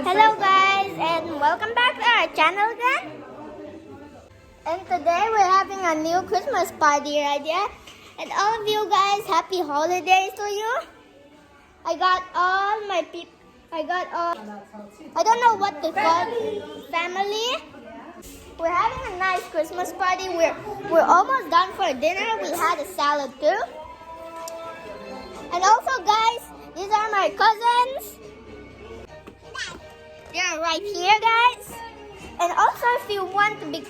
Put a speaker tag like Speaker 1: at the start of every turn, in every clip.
Speaker 1: Hello guys and welcome back to our channel again. And today we're having a new Christmas party right here. And all of you guys, happy holidays to you. I got all my people. I don't know what to call family. We're having a nice Christmas party. We're almost done for dinner. We had a salad too. And also guys, these are my cousins. They're right here guys. And also if you want to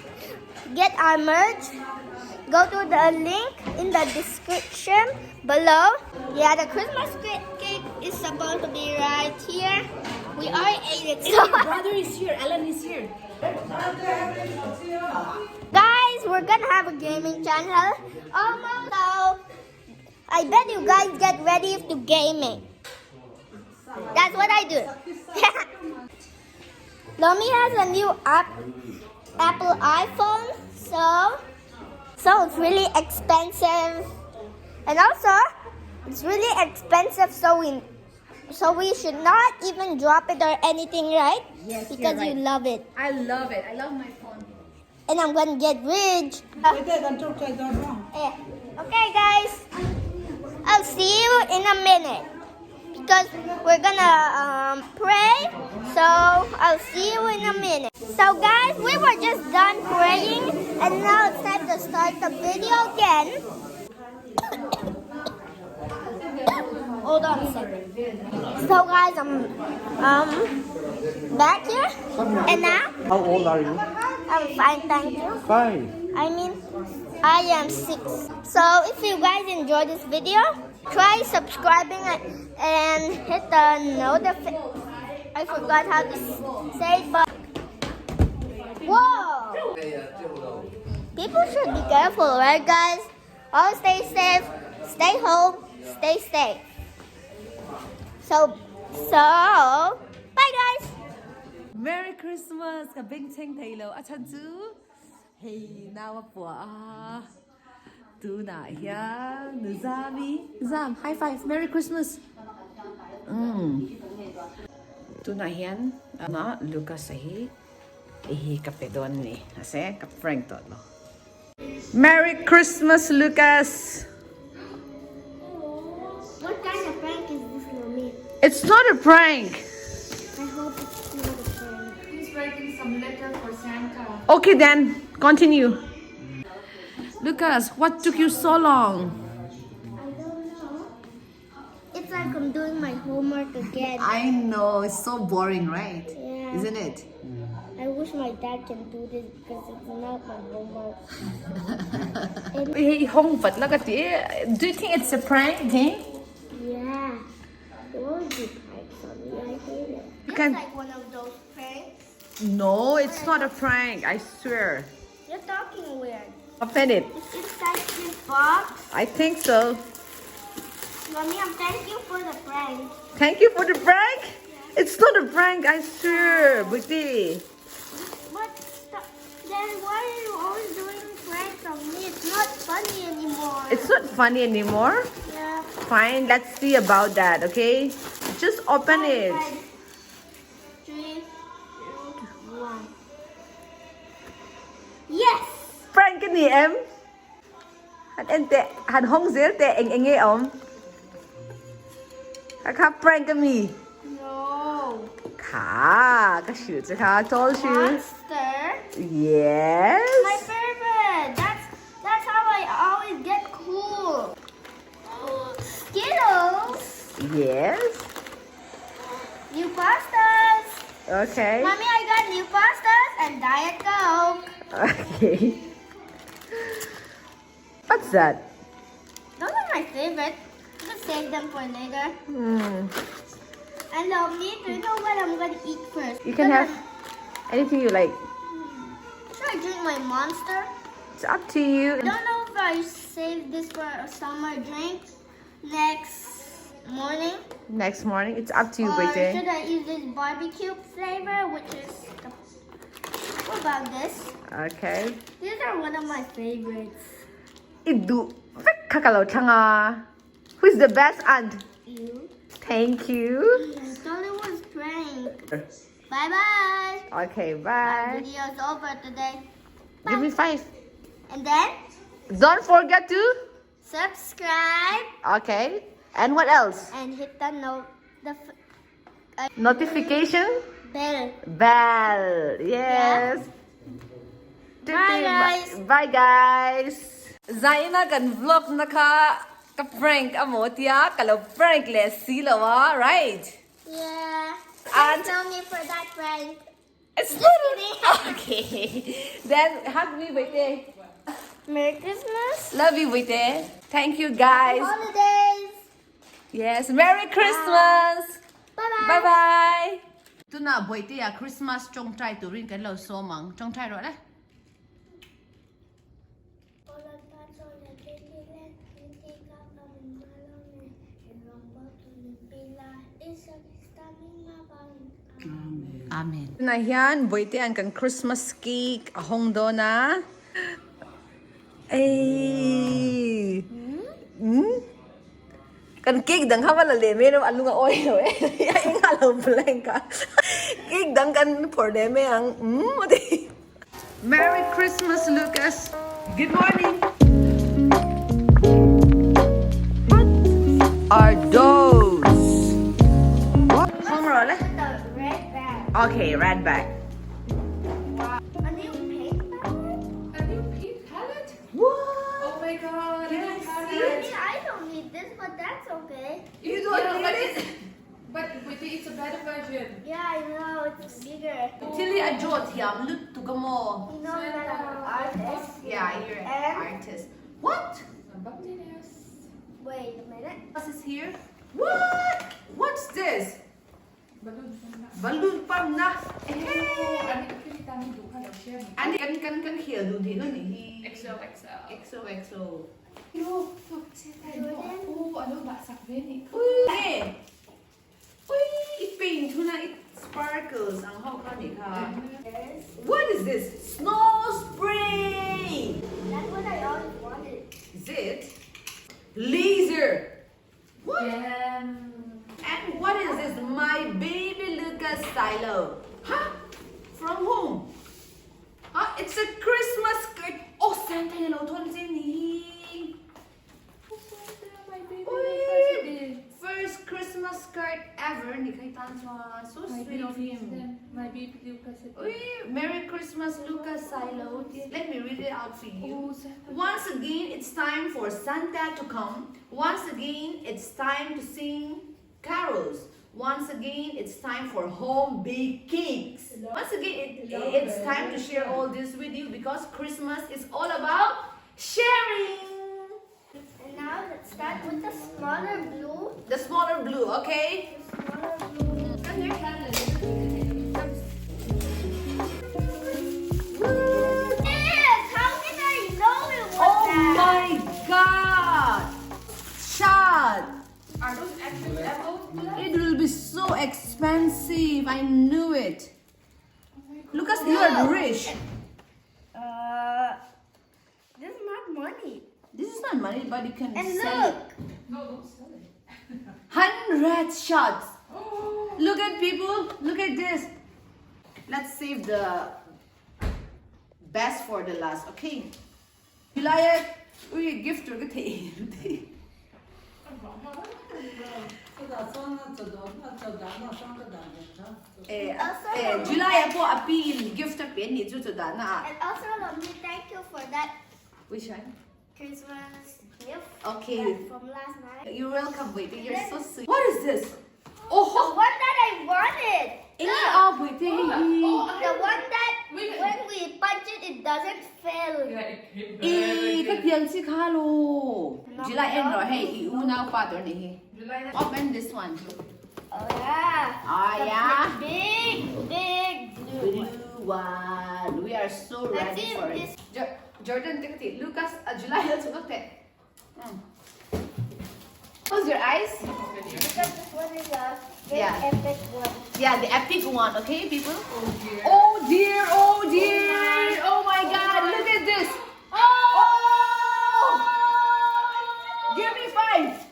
Speaker 1: get our merch, go to the link in the description below. Yeah, the Christmas cake is supposed to be right here. We already ate it. So
Speaker 2: Your brother is here. Ellen is here.
Speaker 1: guys, we're gonna have a gaming channel. Almost so I bet you guys get ready to gaming. That's what I do. Lomi has a new Apple iPhone, so it's really expensive, and also it's really expensive. So we should not even drop it or anything, right?
Speaker 2: Yes,
Speaker 1: because
Speaker 2: you're right.
Speaker 1: you love it.
Speaker 2: I love it. I love my phone.
Speaker 1: And I'm gonna get rich. Okay, guys. I'll see you in a minute because we're gonna pray. So I'll see you in a minute. So guys, we were just done praying and now it's time to start the video again. Hold on a second. So guys, I'm back here and now
Speaker 3: How old are you?
Speaker 1: I'm fine, thank you.
Speaker 3: 5.
Speaker 1: I mean, I am 6. So if you guys enjoyed this video, try subscribing and hit the notification. I forgot how to say it, but whoa! People should be careful, right, guys? All stay safe, stay home, stay safe. So, bye, guys.
Speaker 2: Merry Christmas. Ka bing cheng thầy lo. A chan chu. Hey, now a tu na ya. Nuzami. Zam. High five. Merry Christmas. Tu na hian. Na Lucas sahi. Ihi kapedon ni. Ase kap Frank tot lo. Merry Christmas, Lucas.
Speaker 1: What kind of prank is this for me?
Speaker 2: It's not a prank.
Speaker 1: I hope it's not a prank.
Speaker 4: He's writing some letter for Santa.
Speaker 2: Okay then, continue. Lucas, what took you so long?
Speaker 1: I don't know. It's like I'm doing my homework again.
Speaker 2: I know, it's so boring, right?
Speaker 1: Yeah.
Speaker 2: Isn't it?
Speaker 1: I wish my dad can do this because it's not my homework.
Speaker 2: Do you think it's a prank, eh?
Speaker 1: Yeah. It won't be prank for me. I hate it. It's
Speaker 2: can-
Speaker 1: like one of those pranks.
Speaker 2: No, it's not a prank, I swear.
Speaker 1: You're talking weird.
Speaker 2: Open it.
Speaker 1: It's inside this box.
Speaker 2: I think so.
Speaker 1: Mommy, thank you for the prank.
Speaker 2: Thank you for the prank. It's not a prank, I swear, Buti.
Speaker 1: But then why are you always doing pranks on me? It's not funny anymore.
Speaker 2: It's not funny anymore.
Speaker 1: Yeah.
Speaker 2: Fine, let's see about that, okay? Just open it.
Speaker 1: 3, 2, 1. Yes!
Speaker 2: Prank cái gì em? Hành hông dễ tệ anh nghe ông. Khá prank cái gì?
Speaker 1: No.
Speaker 2: Khá, cái sự chứ khá, told you.
Speaker 1: Monster.
Speaker 2: Yes.
Speaker 1: My favorite. That's how I always get cool. Skittles.
Speaker 2: Yes.
Speaker 1: New pastas.
Speaker 2: Okay.
Speaker 1: Mommy, I got new pastas and Diet Coke.
Speaker 2: Okay. What's that?
Speaker 1: Those are my favorite. Just save them for later. And me, do you know what I'm gonna eat first?
Speaker 2: You can have anything you like.
Speaker 1: Should I drink my Monster?
Speaker 2: It's up to you.
Speaker 1: I don't know if I save this for a summer drink next morning.
Speaker 2: Next morning, it's up to you,
Speaker 1: Or
Speaker 2: Brite.
Speaker 1: should I use this barbecue flavor, which is what about this?
Speaker 2: Okay.
Speaker 1: These are one of my favorites.
Speaker 2: Idu. Kakalo changa. Who's the best aunt?
Speaker 1: You?
Speaker 2: Thank you.
Speaker 1: I thought it was prank. Bye bye.
Speaker 2: Okay,
Speaker 1: Our
Speaker 2: bye.
Speaker 1: video's over today.
Speaker 2: Give me 5.
Speaker 1: And then
Speaker 2: Don't forget to.
Speaker 1: subscribe
Speaker 2: Okay. And what else?
Speaker 1: and hit the
Speaker 2: Notification
Speaker 1: bell.
Speaker 2: bell. Yes.
Speaker 1: Bye, guys.
Speaker 2: Bye guys. Zaina kan vlog na ka prank amotia kalau prank le silawa, right?
Speaker 1: Yeah.
Speaker 2: And-
Speaker 1: Tell me for that prank.
Speaker 2: It's not okay. Then hug me, Waite.
Speaker 1: Merry Christmas.
Speaker 2: Love you, Waite. Thank you, guys.
Speaker 1: Holidays.
Speaker 2: Yes, Merry Christmas.
Speaker 1: Bye bye.
Speaker 2: Bye bye. Tu na Waite ya Christmas trong trai tu rin kan lo so mang trong trai rồi đấy. Amen. Na hiyan, Waite ang kan Christmas cake ahong do na. Ay. Kan cake dang hawala le mero alunga oil eh. Ya ingalo blanca. Cake dang kan for them ang Merry Christmas, Lucas. Good morning. What are those? What? Home roll eh?
Speaker 1: The red bag.
Speaker 2: Okay, red bag.
Speaker 1: A new pink bag?
Speaker 4: A new pink palette?
Speaker 2: What?
Speaker 4: Oh my god,
Speaker 2: Can I
Speaker 4: a new
Speaker 2: see
Speaker 4: palette.
Speaker 1: I don't need this, but that's okay.
Speaker 2: You don't
Speaker 4: Yeah, but
Speaker 2: need it?
Speaker 4: But it's a better version.
Speaker 1: Yeah, I know. It's bigger.
Speaker 2: Tilly a jot yam lut to gamo.
Speaker 1: You know that I'm an artist.
Speaker 2: Yeah, you're an
Speaker 1: And-
Speaker 2: artist. What?
Speaker 4: Bambiness.
Speaker 1: Wait a minute.
Speaker 2: What is here? What? What's this?
Speaker 4: Balloon.
Speaker 2: Balloon pam na.
Speaker 4: Oh,
Speaker 2: Hey.
Speaker 4: and it can do kind of share.
Speaker 2: And kan here do di no ni.
Speaker 4: XOXO.
Speaker 2: XOXO.
Speaker 4: Yo, look, see that? Oh, ano ba sa ni?
Speaker 2: Uy. Uy, pink tuna it sparkles ang how ka ni ka.
Speaker 1: Yes.
Speaker 2: What is this? Snow spray.
Speaker 1: That's what I always wanted.
Speaker 2: Is it? Laser. What?
Speaker 4: Yeah.
Speaker 2: And what is this? My baby Lucas stylo. Huh? From whom? Huh? It's a Christmas card. Oh, Santa hello ni.
Speaker 4: My baby.
Speaker 2: Uy, first Christmas card ever ni kay Tanwa. So
Speaker 4: My
Speaker 2: sweet of
Speaker 4: baby.
Speaker 2: him.
Speaker 4: My baby Lucas.
Speaker 2: Uy, Merry Christmas Lucas Silo. Let me read it out for you.
Speaker 4: Oh, Santa.
Speaker 2: Once again, it's time for Santa to come. Once again, it's time to sing carols. Once again, it's time for home baked cakes. Once again, it's time to share all this with you because Christmas is all about sharing.
Speaker 1: And now let's start with the smaller blue.
Speaker 2: The smaller blue, okay?
Speaker 1: The smaller blue. Yes! How did I know it was
Speaker 2: Oh
Speaker 1: that?
Speaker 2: my God! Shad!
Speaker 4: Are those actually apples?
Speaker 2: It will be so expensive. I knew it. Lucas, you are rich.
Speaker 1: This is not money.
Speaker 2: This is not money, but you can
Speaker 1: And
Speaker 2: sell
Speaker 1: look,
Speaker 2: it.
Speaker 4: No, don't sell it.
Speaker 2: 100 shots.
Speaker 4: Oh.
Speaker 2: Look at people. Look at this. Let's save the best for the last. Okay. Julia, we gift or get Julia po appeal gift up in it to that na.
Speaker 1: and also let me thank you for that
Speaker 2: Which one?
Speaker 1: Christmas gift
Speaker 2: Okay.
Speaker 1: from last night.
Speaker 2: You're welcome, waiting. You're so sweet. What is this?
Speaker 1: The
Speaker 2: Oh,
Speaker 1: one that I wanted.
Speaker 2: ini waiting.
Speaker 1: The one that
Speaker 4: Wait.
Speaker 1: when we punch it, it doesn't fail.
Speaker 4: Yeah, it came
Speaker 2: Cái tiền si khalo. July and
Speaker 1: Not
Speaker 2: hey, you now father ni.
Speaker 4: July.
Speaker 2: Open this one.
Speaker 1: Oh yeah.
Speaker 2: Oh
Speaker 1: The
Speaker 2: yeah.
Speaker 1: big blue one.
Speaker 2: Blue one. We are so
Speaker 1: Let's
Speaker 2: ready
Speaker 1: see
Speaker 2: for
Speaker 1: if
Speaker 2: it. Jordan, take it. Lucas, July, let's look at. Close your eyes.
Speaker 1: Because this one is a very
Speaker 2: Yeah.
Speaker 1: epic one.
Speaker 2: Yeah, the epic one. Okay, people.
Speaker 4: Oh dear.
Speaker 2: Oh dear. Oh dear. Oh my God. Look at this. Oh. Give me 5.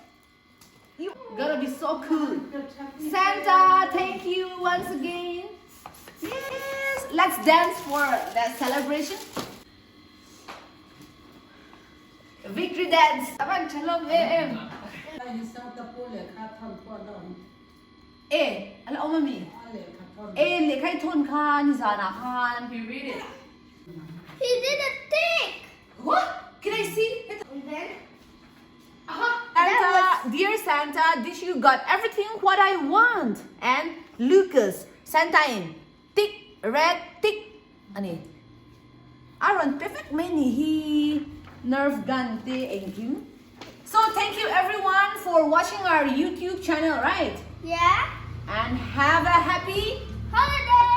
Speaker 2: You gotta be so cool. Santa, thank you once again let's dance for that celebration. Victory dance. Bạn shalom em. Ala omami. Le khai thon kha ni zana kha and we read it.
Speaker 1: He did a tick.
Speaker 2: What? Can I see?
Speaker 1: And then
Speaker 2: Santa, dear Santa, this you got everything what I want. And Lucas, Santa in tick, red tick. Ani. Aaron perfect many he nerve gun te him. So thank you everyone for watching our YouTube channel, right?
Speaker 1: yeah.
Speaker 2: And have a happy
Speaker 1: Holiday.